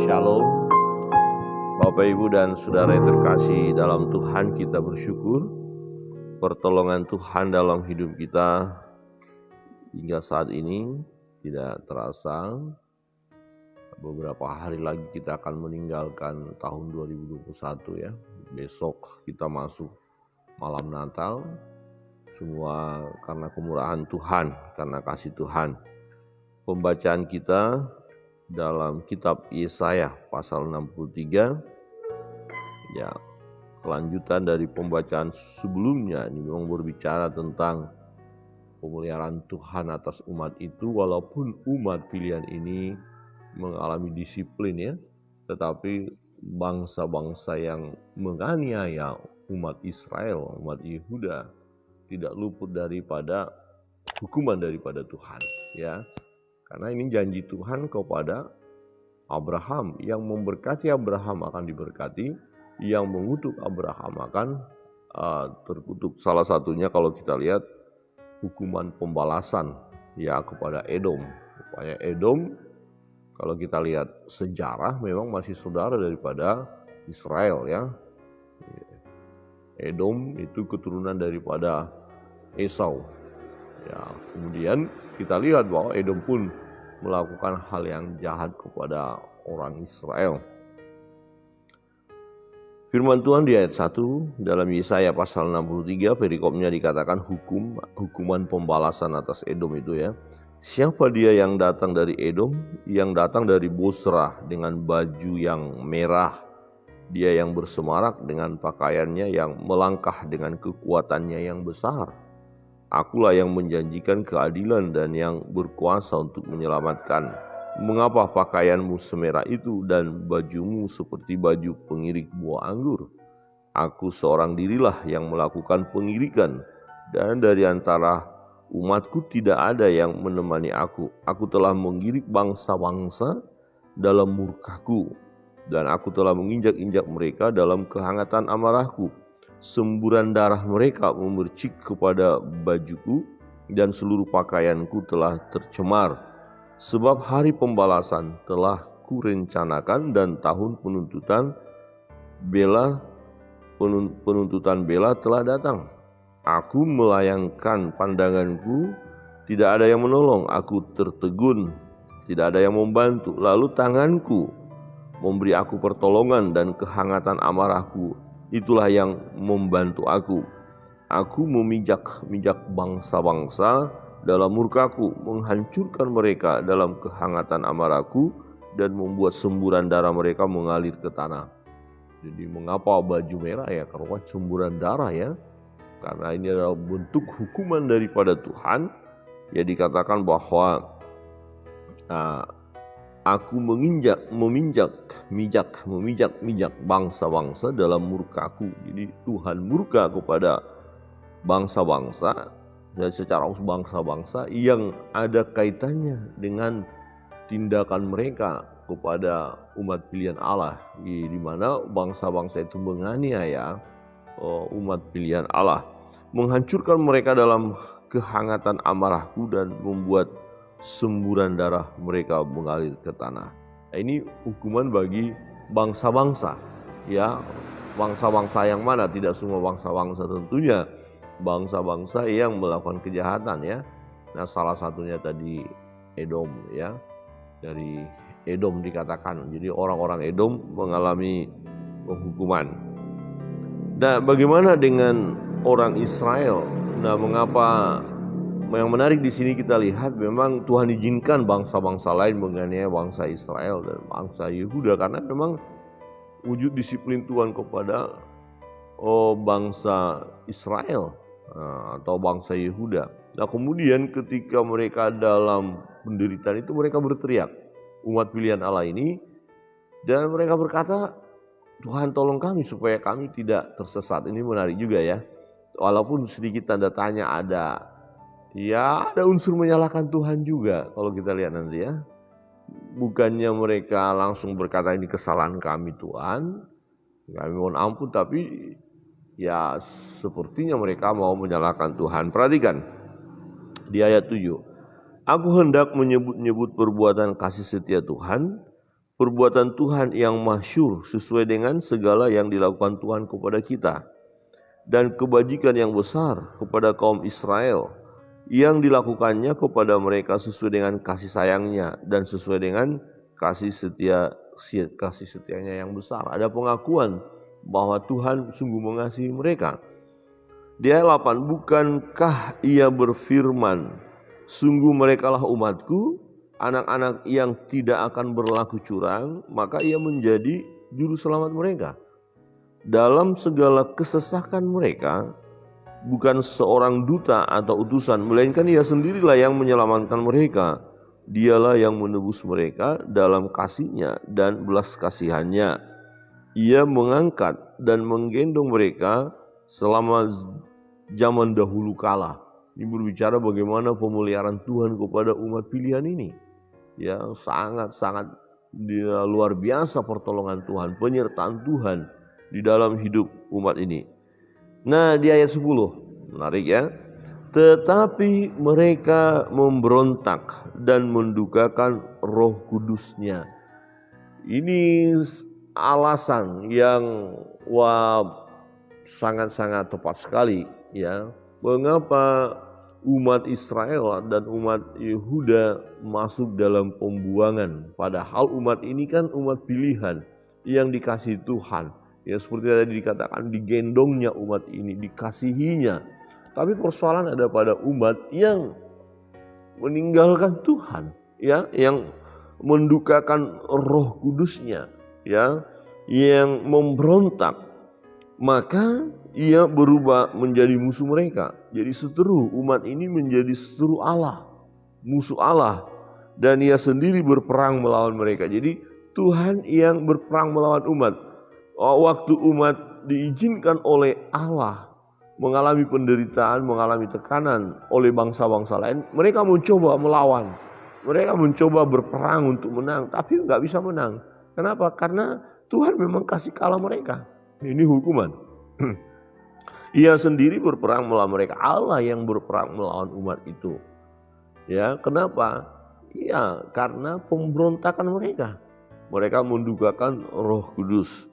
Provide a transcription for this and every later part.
Shalom, Bapak Ibu dan Saudara yang terkasih dalam Tuhan, kita bersyukur pertolongan Tuhan dalam hidup kita hingga saat ini tidak terasa. Beberapa hari lagi kita akan meninggalkan tahun 2021 ya. Besok kita masuk malam Natal. Semua karena kemurahan Tuhan, karena kasih Tuhan. Pembacaan kita dalam kitab Yesaya pasal 63, ya, kelanjutan dari pembacaan sebelumnya. Ini memang berbicara tentang pemeliharaan Tuhan atas umat itu, walaupun umat pilihan ini mengalami disiplin ya, tetapi bangsa-bangsa yang menganiaya umat Israel, umat Yehuda, tidak luput daripada hukuman daripada Tuhan ya. Karena ini janji Tuhan kepada Abraham, yang memberkati Abraham akan diberkati, yang mengutuk Abraham akan terkutuk. Salah satunya kalau kita lihat hukuman pembalasan ya kepada Edom. Supaya Edom, kalau kita lihat sejarah, memang masih saudara daripada Israel ya. Edom itu keturunan daripada Esau. Ya, kemudian kita lihat bahwa Edom pun melakukan hal yang jahat kepada orang Israel. Firman Tuhan di ayat 1 dalam Yesaya pasal 63, perikopnya dikatakan hukuman pembalasan atas Edom itu ya. Siapa dia yang datang dari Edom? Yang datang dari Bosra dengan baju yang merah. Dia yang bersemarak dengan pakaiannya, yang melangkah dengan kekuatannya yang besar. Akulah yang menjanjikan keadilan dan yang berkuasa untuk menyelamatkan. Mengapa pakaianmu semerah itu dan bajumu seperti baju pengirik buah anggur? Aku seorang dirilah yang melakukan pengirikan, dan dari antara umatku tidak ada yang menemani aku. Aku telah mengirik bangsa-bangsa dalam murkaku, dan aku telah menginjak-injak mereka dalam kehangatan amarahku. Semburan darah mereka memercik kepada bajuku, dan seluruh pakaianku telah tercemar. Sebab hari pembalasan telah kurencanakan, dan tahun penuntutan bela telah datang. Aku melayangkan pandanganku, tidak ada yang menolong. Aku tertegun, tidak ada yang membantu. Lalu tanganku memberi aku pertolongan, dan kehangatan amarahku itulah yang membantu aku. Aku memijak bangsa-bangsa dalam murkaku, menghancurkan mereka dalam kehangatan amarahku, dan membuat semburan darah mereka mengalir ke tanah. Jadi mengapa baju merah ya? Karena semburan darah ya. Karena ini adalah bentuk hukuman daripada Tuhan. Ya, dikatakan bahwa aku memijak bangsa-bangsa dalam murkaku. Jadi Tuhan murka kepada bangsa-bangsa, dan secara bangsa-bangsa yang ada kaitannya dengan tindakan mereka kepada umat pilihan Allah, di mana bangsa-bangsa itu menganiaya umat pilihan Allah, menghancurkan mereka dalam kehangatan amarahku, dan membuat semburan darah mereka mengalir ke tanah. Nah, ini hukuman bagi bangsa-bangsa ya. Bangsa-bangsa yang mana? Tidak semua bangsa-bangsa tentunya. Bangsa-bangsa yang melakukan kejahatan ya. Nah, salah satunya tadi Edom ya. Dari Edom dikatakan. Jadi orang-orang Edom mengalami hukuman. Nah, bagaimana dengan orang Israel? Nah, mengapa? Yang menarik di sini kita lihat memang Tuhan izinkan bangsa-bangsa lain menganiaya bangsa Israel dan bangsa Yehuda, karena memang wujud disiplin Tuhan kepada bangsa Israel atau bangsa Yehuda. Nah, kemudian ketika mereka dalam penderitaan itu, mereka berteriak, umat pilihan Allah ini, dan mereka berkata, Tuhan tolong kami supaya kami tidak tersesat. Ini menarik juga ya. Walaupun sedikit tanda tanya ada unsur menyalahkan Tuhan juga kalau kita lihat nanti ya. Bukannya mereka langsung berkata ini kesalahan kami Tuhan, kami mohon ampun, tapi ya sepertinya mereka mau menyalahkan Tuhan. Perhatikan di ayat 7. Aku hendak menyebut-nyebut perbuatan kasih setia Tuhan, perbuatan Tuhan yang masyhur sesuai dengan segala yang dilakukan Tuhan kepada kita, dan kebajikan yang besar kepada kaum Israel yang dilakukannya kepada mereka sesuai dengan kasih sayangnya dan sesuai dengan kasih setianya yang besar. Ada pengakuan bahwa Tuhan sungguh mengasihi mereka. Di ayat 8, bukankah ia berfirman, sungguh merekalah umatku, anak-anak yang tidak akan berlaku curang, maka ia menjadi juru selamat mereka. Dalam segala kesesakan mereka, bukan seorang duta atau utusan, melainkan ia sendirilah yang menyelamatkan mereka. Dialah yang menebus mereka dalam kasih-Nya dan belas kasihan-Nya. Ia mengangkat dan menggendong mereka selama zaman dahulu kala. Ini berbicara bagaimana pemeliharaan Tuhan kepada umat pilihan ini. Ya, sangat-sangat luar biasa pertolongan Tuhan, penyertaan Tuhan di dalam hidup umat ini. Nah, di ayat 10, menarik ya. Tetapi mereka memberontak dan mendukakan Roh Kudus-Nya. Ini alasan yang sangat-sangat tepat sekali ya. Mengapa umat Israel dan umat Yehuda masuk dalam pembuangan, padahal umat ini kan umat pilihan yang dikasihi Tuhan. Ya, seperti tadi dikatakan, digendongnya umat ini, dikasihinya. Tapi persoalan ada pada umat yang meninggalkan Tuhan, ya, yang mendukakan Roh Kudus-Nya, ya, yang memberontak. Maka ia berubah menjadi musuh mereka. Jadi seteru, umat ini menjadi seteru Allah, musuh Allah, dan ia sendiri berperang melawan mereka. Jadi Tuhan yang berperang melawan umat. Waktu umat diizinkan oleh Allah mengalami penderitaan, mengalami tekanan oleh bangsa-bangsa lain, mereka mencoba melawan. Mereka mencoba berperang untuk menang, tapi nggak bisa menang. Kenapa? Karena Tuhan memang kasih kalah mereka. Ini hukuman. Ia sendiri berperang melawan mereka. Allah yang berperang melawan umat itu. Ya, kenapa? Ya, karena pemberontakan mereka. Mereka mendukakan Roh Kudus.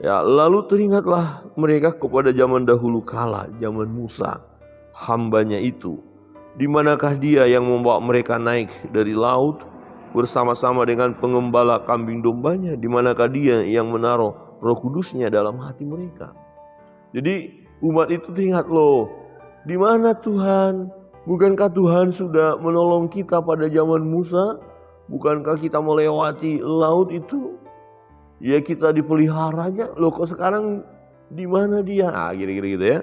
Ya, lalu teringatlah mereka kepada zaman dahulu kala, zaman Musa, hambanya itu. Di manakah dia yang membawa mereka naik dari laut bersama-sama dengan pengembala kambing dombanya? Di manakah dia yang menaruh Roh Kudus-Nya dalam hati mereka? Jadi umat itu teringat, loh, di mana Tuhan? Bukankah Tuhan sudah menolong kita pada zaman Musa? Bukankah kita melewati laut itu? Ya, kita dipeliharanya. Loh, kok sekarang di mana dia? Kira-kira gitu ya.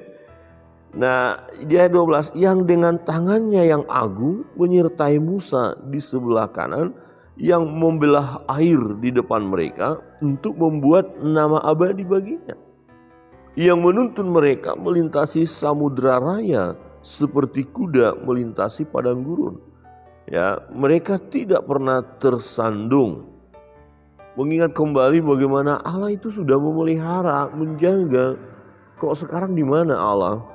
Nah, di ayat 12, yang dengan tangannya yang agung menyertai Musa di sebelah kanan, yang membelah air di depan mereka untuk membuat nama abadi baginya, yang menuntun mereka melintasi samudra raya seperti kuda melintasi padang gurun. Ya, mereka tidak pernah tersandung. Mengingat kembali bagaimana Allah itu sudah memelihara, menjaga. Kok sekarang di mana Allah?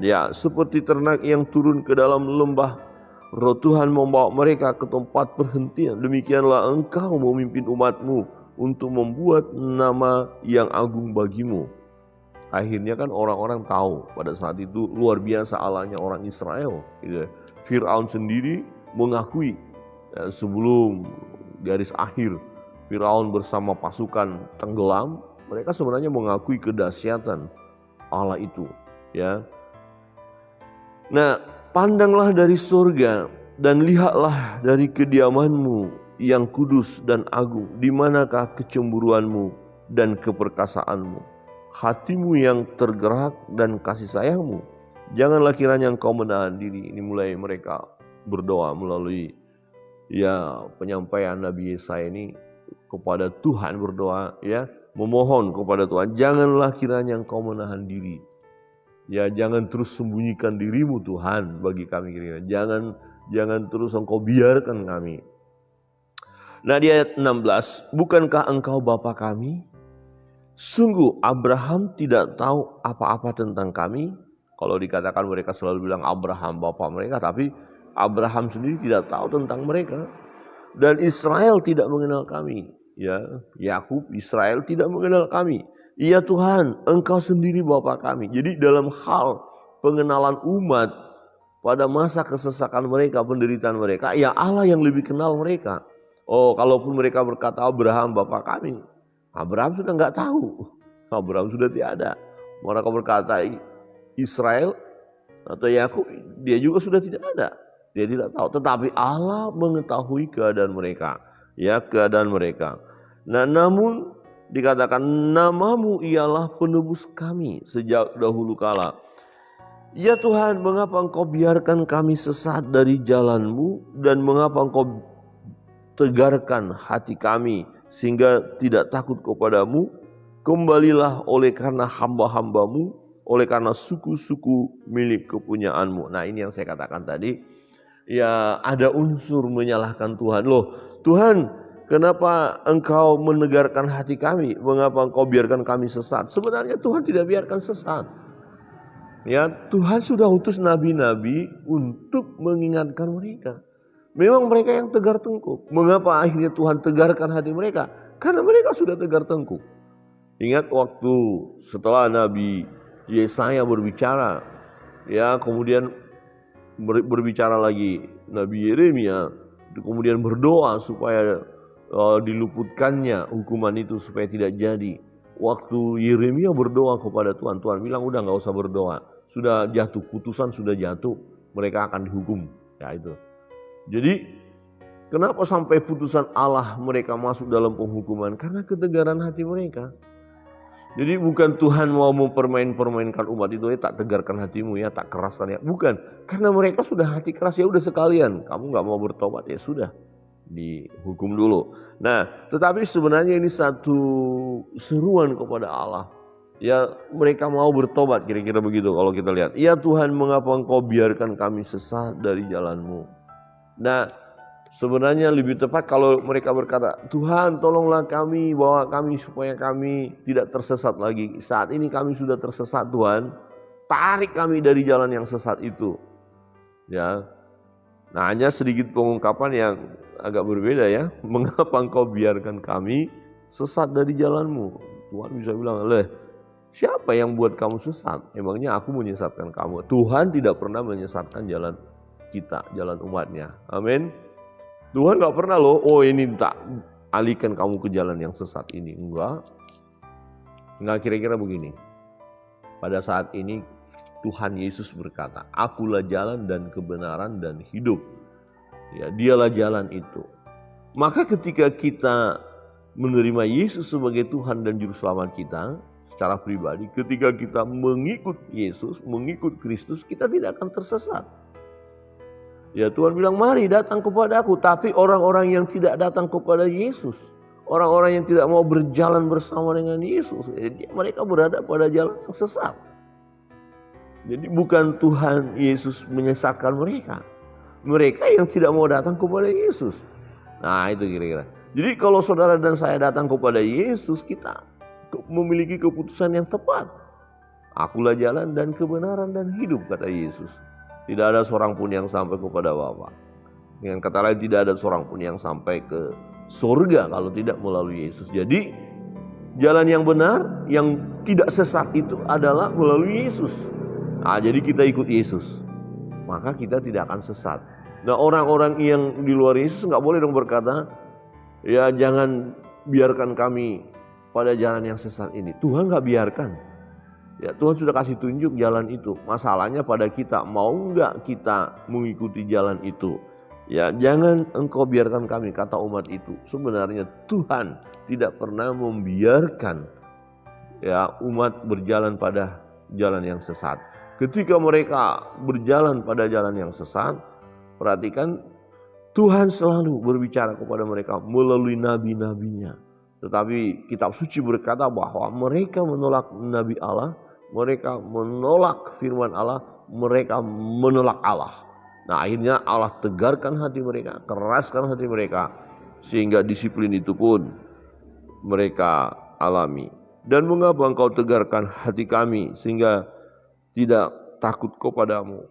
Ya, seperti ternak yang turun ke dalam lembah, Roh Tuhan membawa mereka ke tempat perhentian. Demikianlah engkau memimpin umatmu untuk membuat nama yang agung bagimu. Akhirnya kan orang-orang tahu pada saat itu luar biasa Allahnya orang Israel. Fir'aun sendiri mengakui sebelum garis akhir Fir'aun bersama pasukan tenggelam, mereka sebenarnya mengakui kedahsyatan Allah itu. Ya. Nah, pandanglah dari surga dan lihatlah dari kediamanmu yang kudus dan agung. Di manakah kecemburuanmu dan keperkasaanmu? Hatimu yang tergerak dan kasih sayangmu. Janganlah kiranya engkau menahan diri. Ini mulai mereka berdoa melalui penyampaian Nabi Yesaya ini kepada Tuhan, berdoa ya, memohon kepada Tuhan. Janganlah kiranya engkau menahan diri. Ya, jangan terus sembunyikan dirimu Tuhan bagi kami kira-kira. Jangan terus engkau biarkan kami. Nah, di ayat 16, bukankah engkau Bapa kami? Sungguh Abraham tidak tahu apa-apa tentang kami. Kalau dikatakan mereka selalu bilang Abraham Bapa mereka, tapi Abraham sendiri tidak tahu tentang mereka. dan Israel tidak mengenal kami. Ya, Yakub, Israel tidak mengenal kami. Ya Tuhan, Engkau sendiri Bapa kami. Jadi dalam hal pengenalan umat pada masa kesesakan mereka, penderitaan mereka, ya Allah yang lebih kenal mereka. Oh, kalaupun mereka berkata Abraham Bapa kami, Abraham sudah nggak tahu. Abraham sudah tiada. Mereka berkata Israel atau Yakub, dia juga sudah tidak ada. Dia tidak tahu. Tetapi Allah mengetahui keadaan mereka. Ya, keadaan mereka. Nah, namun dikatakan namamu ialah penebus kami sejak dahulu kala. Ya Tuhan, mengapa Engkau biarkan kami sesat dari jalan-Mu dan mengapa Engkau tegarkan hati kami sehingga tidak takut kepadamu? Kembalilah oleh karena hamba-hamba-Mu, oleh karena suku-suku milik kepunyaan-Mu. Nah, ini yang saya katakan tadi. Ya, ada unsur menyalahkan Tuhan. Loh, Tuhan, kenapa Engkau menegarkan hati kami? Mengapa Engkau biarkan kami sesat? Sebenarnya Tuhan tidak biarkan sesat. Ya, Tuhan sudah utus nabi-nabi untuk mengingatkan mereka. Memang mereka yang tegar tengkuk. Mengapa akhirnya Tuhan tegarkan hati mereka? Karena mereka sudah tegar tengkuk. Ingat waktu setelah Nabi Yesaya berbicara, ya kemudian berbicara lagi Nabi Yeremia, kemudian berdoa supaya diluputkannya hukuman itu supaya tidak jadi. Waktu Yeremia berdoa kepada Tuhan, Tuhan bilang udah nggak usah berdoa, sudah jatuh, putusan sudah jatuh, mereka akan dihukum. Ya itu. Jadi kenapa sampai putusan Allah mereka masuk dalam penghukuman? Karena ketegaran hati mereka. Jadi bukan Tuhan mau mempermainkan umat itu, ya tak tegarkan hatimu ya, tak keraskan ya. Bukan, karena mereka sudah hati keras, ya udah sekalian. Kamu gak mau bertobat, ya sudah, dihukum dulu. Nah, tetapi sebenarnya ini satu seruan kepada Allah. Ya mereka mau bertobat, kira-kira begitu kalau kita lihat. Ya Tuhan, mengapa Engkau biarkan kami sesat dari jalan-Mu? Nah, sebenarnya lebih tepat kalau mereka berkata, Tuhan tolonglah kami, bawa kami supaya kami tidak tersesat lagi. Saat ini kami sudah tersesat Tuhan, tarik kami dari jalan yang sesat itu. Ya, nah hanya sedikit pengungkapan yang agak berbeda ya. Mengapa Engkau biarkan kami sesat dari jalan-Mu? Tuhan bisa bilang, siapa yang buat kamu sesat? Emangnya aku menyesatkan kamu? Tuhan tidak pernah menyesatkan jalan kita, jalan umatnya. Amin. Tuhan gak pernah loh, ini tak alihkan kamu ke jalan yang sesat ini. Enggak, kira-kira begini. Pada saat ini Tuhan Yesus berkata, Akulah jalan dan kebenaran dan hidup. Ya, Dialah jalan itu. Maka ketika kita menerima Yesus sebagai Tuhan dan Juru Selamat kita, secara pribadi, ketika kita mengikut Yesus, mengikut Kristus, kita tidak akan tersesat. Ya Tuhan bilang, mari datang kepada aku. Tapi orang-orang yang tidak datang kepada Yesus, orang-orang yang tidak mau berjalan bersama dengan Yesus, mereka berada pada jalan yang sesat. Jadi bukan Tuhan Yesus menyesatkan mereka, mereka yang tidak mau datang kepada Yesus. Nah itu kira-kira. Jadi kalau saudara dan saya datang kepada Yesus, kita memiliki keputusan yang tepat. Akulah jalan dan kebenaran dan hidup, kata Yesus. Tidak ada seorang pun yang sampai kepada Bapa. Dengan kata lain, tidak ada seorang pun yang sampai ke surga kalau tidak melalui Yesus. Jadi jalan yang benar, yang tidak sesat itu adalah melalui Yesus. Nah, jadi kita ikut Yesus, maka kita tidak akan sesat. Nah, orang-orang yang di luar Yesus nggak boleh dong berkata, ya jangan biarkan kami pada jalan yang sesat ini. Tuhan nggak biarkan. Ya Tuhan sudah kasih tunjuk jalan itu. Masalahnya pada kita, mau nggak kita mengikuti jalan itu? Ya jangan engkau biarkan kami, kata umat itu. Sebenarnya Tuhan tidak pernah membiarkan ya umat berjalan pada jalan yang sesat. Ketika mereka berjalan pada jalan yang sesat, perhatikan Tuhan selalu berbicara kepada mereka melalui nabi-nabinya. Tetapi kitab suci berkata bahwa mereka menolak nabi Allah, mereka menolak firman Allah, mereka menolak Allah. Nah akhirnya Allah tegarkan hati mereka, keraskan hati mereka, sehingga disiplin itu pun mereka alami. Dan mengapa engkau tegarkan hati kami sehingga tidak takut kepadamu?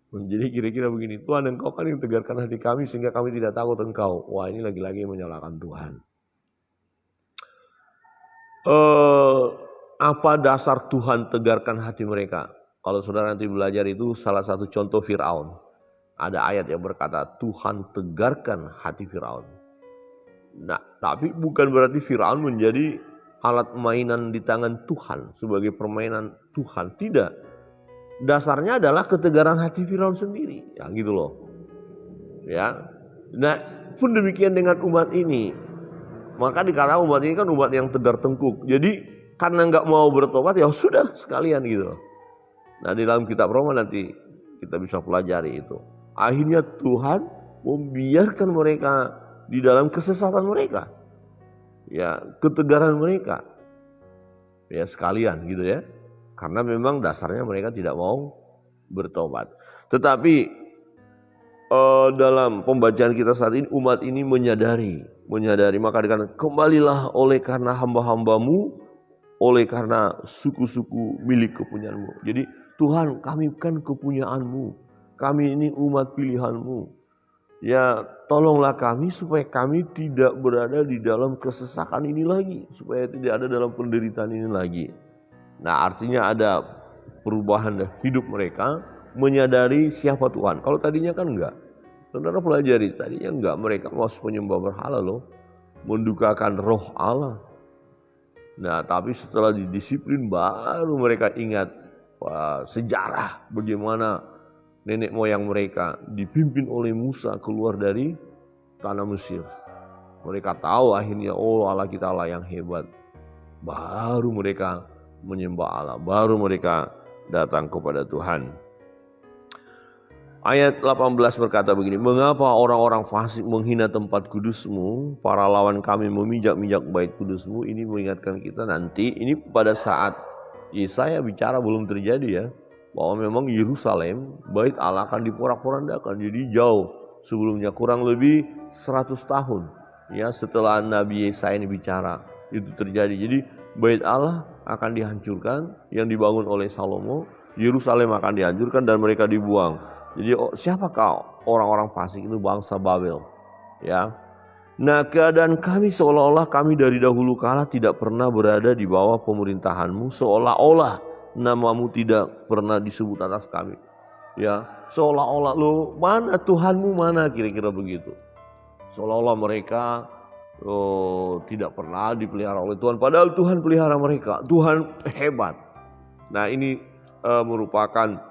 Jadi kira-kira begini, Tuhan Engkau kan yang tegarkan hati kami sehingga kami tidak takut Engkau. Wah, ini lagi-lagi menyalahkan Tuhan. Apa dasar Tuhan tegarkan hati mereka? Kalau saudara nanti belajar itu salah satu contoh Fir'aun. Ada ayat yang berkata Tuhan tegarkan hati Fir'aun. Nah, tapi bukan berarti Fir'aun menjadi alat mainan di tangan Tuhan sebagai permainan Tuhan. Tidak. Dasarnya adalah ketegaran hati Firaun sendiri, ya gitu loh. Ya. Nah, pun demikian dengan umat ini. Maka dikatakan umat ini kan umat yang tegar tengkuk. Jadi karena nggak mau bertobat ya sudah sekalian gitu. Nah, di dalam kitab Roma nanti kita bisa pelajari itu. Akhirnya Tuhan membiarkan mereka di dalam kesesatan mereka. Ya, ketegaran mereka. Ya sekalian gitu ya. Karena memang dasarnya mereka tidak mau bertobat. Tetapi dalam pembacaan kita saat ini umat ini menyadari maka dikatakan kembalilah oleh karena hamba-hambamu, oleh karena suku-suku milik kepunyaanmu. Jadi Tuhan, kami kan kepunyaanmu, kami ini umat pilihanmu. Ya tolonglah kami supaya kami tidak berada di dalam kesesakan ini lagi, supaya tidak ada dalam penderitaan ini lagi. Nah artinya ada perubahan hidup mereka menyadari siapa Tuhan. Kalau tadinya kan enggak. Saudara pelajari tadinya enggak, mereka masih penyembah berhala loh. Mendukakan roh Allah. Nah tapi setelah didisiplin baru mereka ingat sejarah bagaimana nenek moyang mereka dipimpin oleh Musa keluar dari tanah Mesir. Mereka tahu akhirnya Allah kita Allah yang hebat. Baru mereka menyembah Allah, baru mereka datang kepada Tuhan. Ayat 18 berkata begini, mengapa orang-orang fasik menghina tempat kudusmu, para lawan kami memijak-mijak bait kudusmu. Ini mengingatkan kita nanti, ini pada saat Yesaya bicara belum terjadi ya, bahwa memang Yerusalem, bait Allah akan diporak-porandakan. Jadi jauh sebelumnya, kurang lebih 100 tahun ya setelah Nabi Yesaya ini bicara, itu terjadi. Jadi bait Allah akan dihancurkan yang dibangun oleh Salomo, Yerusalem akan dihancurkan dan mereka dibuang. Jadi siapakah orang-orang fasik itu? Bangsa Babel. Ya. Nah, keadaan kami seolah-olah kami dari dahulu kala tidak pernah berada di bawah pemerintahanmu, seolah-olah namamu tidak pernah disebut atas kami. Ya, seolah-olah lo mana Tuhanmu mana, kira-kira begitu. Seolah-olah mereka tidak pernah dipelihara oleh Tuhan, padahal Tuhan pelihara mereka. Tuhan hebat. Nah ini merupakan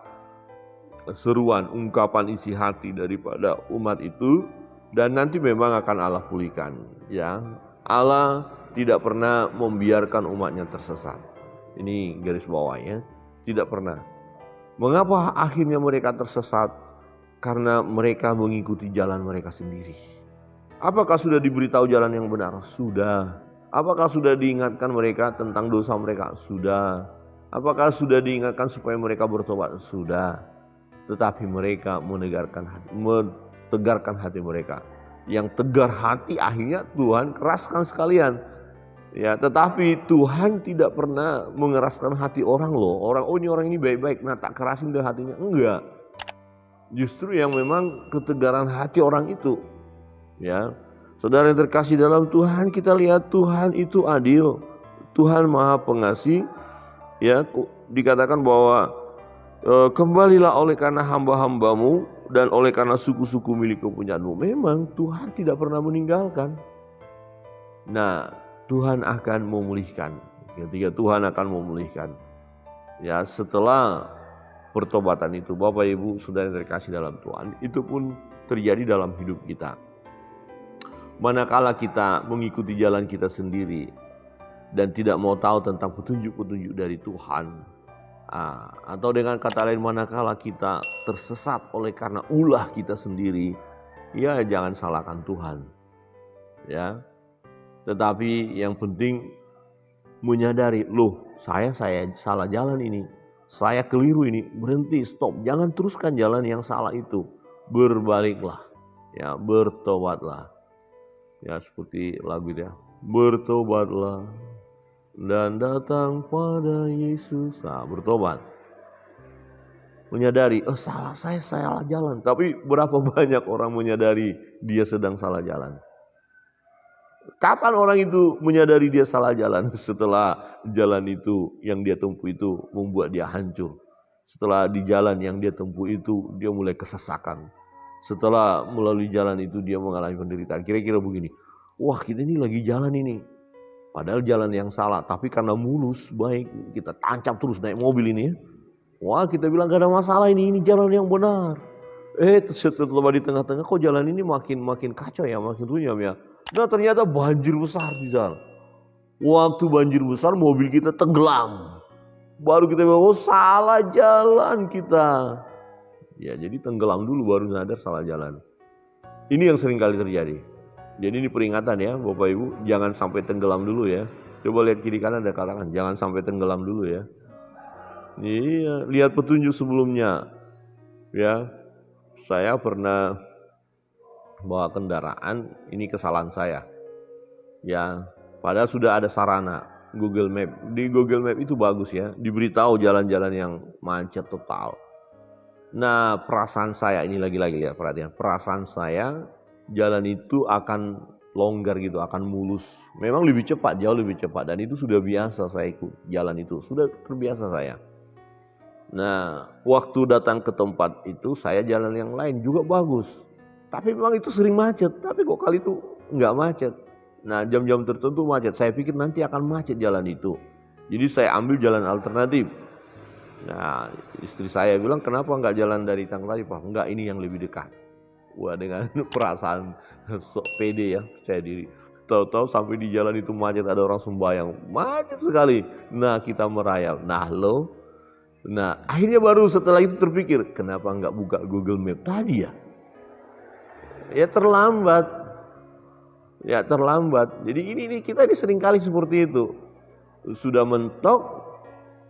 seruan, ungkapan isi hati daripada umat itu, dan nanti memang akan Allah pulihkan. Ya, Allah tidak pernah membiarkan umatnya tersesat. Ini garis bawahnya, tidak pernah. Mengapa akhirnya mereka tersesat? Karena mereka mengikuti jalan mereka sendiri. Apakah sudah diberitahu jalan yang benar? Sudah. Apakah sudah diingatkan mereka tentang dosa mereka? Sudah. Apakah sudah diingatkan supaya mereka bertobat? Sudah. Tetapi mereka mentegarkan hati mereka. Yang tegar hati akhirnya Tuhan keraskan sekalian. Ya, tetapi Tuhan tidak pernah mengeraskan hati orang loh. Orang ini baik-baik, nah tak kerasin deh hatinya. Enggak. Justru yang memang ketegaran hati orang itu. Ya, saudara yang terkasih dalam Tuhan, kita lihat Tuhan itu adil, Tuhan Maha Pengasih. Ya, dikatakan bahwa kembalilah oleh karena hamba-hambamu dan oleh karena suku-suku milik kepunyaanmu. Memang Tuhan tidak pernah meninggalkan. Nah, Tuhan akan memulihkan. Ketika Tuhan akan memulihkan. Ya, setelah pertobatan itu, Bapak Ibu saudara yang terkasih dalam Tuhan, itu pun terjadi dalam hidup kita. Manakala kita mengikuti jalan kita sendiri dan tidak mau tahu tentang petunjuk-petunjuk dari Tuhan, atau dengan kata lain manakala kita tersesat oleh karena ulah kita sendiri, ya jangan salahkan Tuhan. Ya. Tetapi yang penting menyadari, loh saya salah jalan ini, saya keliru ini, berhenti, stop, jangan teruskan jalan yang salah itu, berbaliklah, ya bertobatlah. Ya seperti lagu itu ya, bertobatlah dan datang pada Yesus. Nah bertobat. menyadari, oh salah saya salah jalan. Tapi berapa banyak orang menyadari dia sedang salah jalan? Kapan orang itu menyadari dia salah jalan? Setelah jalan itu yang dia tempuh itu membuat dia hancur. Setelah di jalan yang dia tempuh itu dia mulai kesesakan. Setelah melalui jalan itu dia mengalami penderitaan. Kira-kira begini, wah kita ini lagi jalan ini. Padahal jalan yang salah, tapi karena mulus, baik, kita tancap terus naik mobil ini ya. Wah kita bilang gak ada masalah ini jalan yang benar. Setelah di tengah-tengah kok jalan ini makin kacau ya, makin runyam ya. Nah ternyata banjir besar di sana. Waktu banjir besar mobil kita tenggelam. Baru kita bilang, oh salah jalan kita. Ya jadi tenggelam dulu baru sadar salah jalan. Ini yang sering kali terjadi. Jadi ini peringatan ya Bapak Ibu, jangan sampai tenggelam dulu ya. Coba lihat kiri kanan ada katakan, jangan sampai tenggelam dulu ya. Iya, lihat petunjuk sebelumnya. Ya, saya pernah bawa kendaraan, ini kesalahan saya. Ya, padahal sudah ada sarana Google Map. Di Google Map itu bagus ya, diberitahu jalan-jalan yang macet total. Nah, perasaan saya ini lagi-lagi ya, perhatian. Perasaan saya jalan itu akan longgar gitu, akan mulus. Memang lebih cepat, jauh lebih cepat dan itu sudah biasa saya ikut jalan itu, sudah terbiasa saya. Nah, waktu datang ke tempat itu saya jalan yang lain juga bagus. Tapi memang itu sering macet, tapi kok kali itu enggak macet. Nah jam-jam tertentu macet, saya pikir nanti akan macet jalan itu. Jadi saya ambil jalan alternatif. Nah istri saya bilang kenapa enggak jalan dari tadi Pak? Enggak, ini yang lebih dekat. Wah dengan perasaan sok pede ya, percaya diri. Tahu-tahu sampai di jalan itu macet, ada orang sembahyang, macet sekali. Nah kita merayap, nah akhirnya baru setelah itu terpikir, kenapa enggak buka Google Map tadi ya? Ya terlambat. Jadi ini kita sering kali seperti itu. Sudah mentok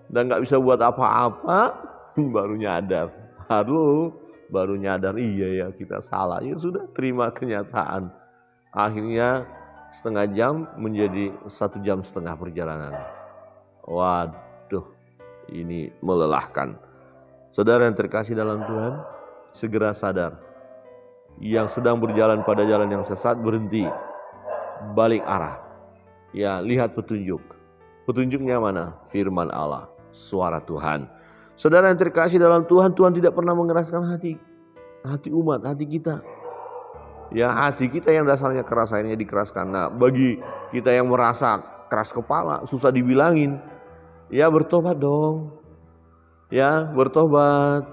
dan nggak bisa buat apa-apa, baru nyadar. Baru nyadar iya ya kita salah. Ya sudah terima kenyataan. Akhirnya setengah jam menjadi 1,5 jam perjalanan. Waduh, ini melelahkan. Saudara yang terkasih dalam Tuhan, segera sadar. Yang sedang berjalan pada jalan yang sesat berhenti, balik arah. Ya, lihat petunjuk. Petunjuknya mana? Firman Allah, suara Tuhan. Saudara yang terkasih dalam Tuhan, Tuhan tidak pernah mengeraskan hati umat, hati kita. Ya, hati kita yang dasarnya keras akhirnya dikeraskan. Nah, bagi kita yang merasa keras kepala, susah dibilangin, ya bertobat dong. Ya, bertobat.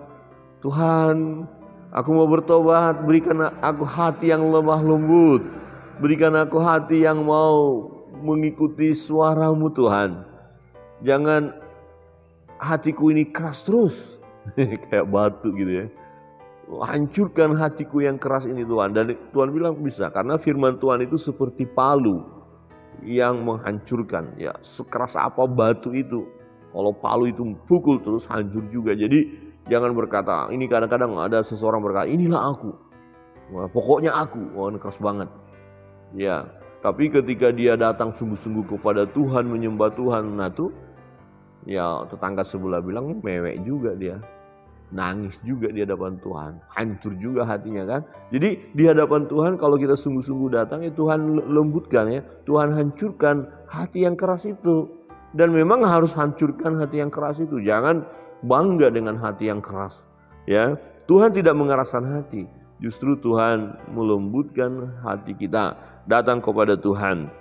Tuhan, aku mau bertobat, berikan aku hati yang lemah lembut. Berikan aku hati yang mau mengikuti suaramu Tuhan. Jangan hatiku ini keras terus. Kayak batu gitu ya. Hancurkan hatiku yang keras ini Tuhan. Dan Tuhan bilang bisa, karena firman Tuhan itu seperti palu yang menghancurkan. Ya, sekeras apa batu itu. Kalau palu itu pukul terus hancur juga. Jadi jangan berkata, ini kadang-kadang ada seseorang berkata, inilah aku. Wah, pokoknya aku. Wah, ini keras banget. Ya, tapi ketika dia datang sungguh-sungguh kepada Tuhan, menyembah Tuhan, nah tuh, ya tetangga sebelah bilang mewek juga dia. Nangis juga di hadapan Tuhan. Hancur juga hatinya kan. Jadi di hadapan Tuhan kalau kita sungguh-sungguh datang, ya Tuhan lembutkan ya. Tuhan hancurkan hati yang keras itu. Dan memang harus hancurkan hati yang keras itu. Jangan bangga dengan hati yang keras. Ya, Tuhan tidak mengeraskan hati. Justru Tuhan melembutkan hati kita. Datang kepada Tuhan.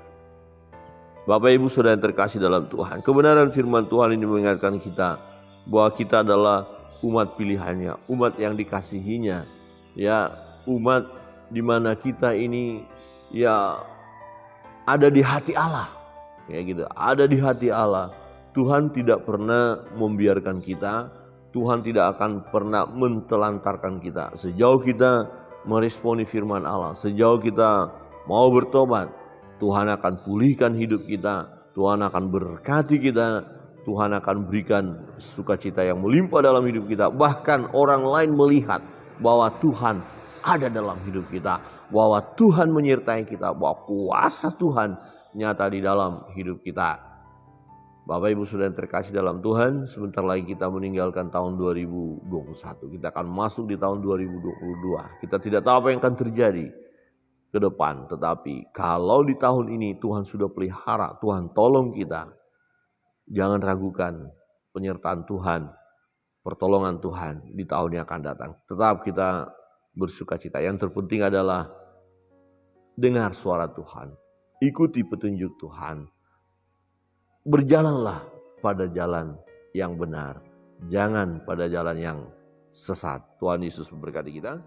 Bapak Ibu Saudara yang terkasih dalam Tuhan. Kebenaran firman Tuhan ini mengingatkan kita bahwa kita adalah umat pilihannya, umat yang dikasihinya. Ya, umat di mana kita ini ya ada di hati Allah. Ya gitu, ada di hati Allah. Tuhan tidak pernah membiarkan kita, Tuhan tidak akan pernah mentelantarkan kita. Sejauh kita meresponi firman Allah, sejauh kita mau bertobat, Tuhan akan pulihkan hidup kita, Tuhan akan berkati kita, Tuhan akan berikan sukacita yang melimpah dalam hidup kita. Bahkan orang lain melihat bahwa Tuhan ada dalam hidup kita, bahwa Tuhan menyertai kita, bahwa kuasa Tuhan nyata di dalam hidup kita. Bapak Ibu Saudara yang terkasih dalam Tuhan, sebentar lagi kita meninggalkan tahun 2021. Kita akan masuk di tahun 2022. Kita tidak tahu apa yang akan terjadi ke depan. Tetapi kalau di tahun ini Tuhan sudah pelihara, Tuhan tolong kita. Jangan ragukan penyertaan Tuhan, pertolongan Tuhan di tahun yang akan datang. Tetap kita bersukacita. Yang terpenting adalah dengar suara Tuhan. Ikuti petunjuk Tuhan. Berjalanlah pada jalan yang benar, jangan pada jalan yang sesat. Tuhan Yesus memberkati kita.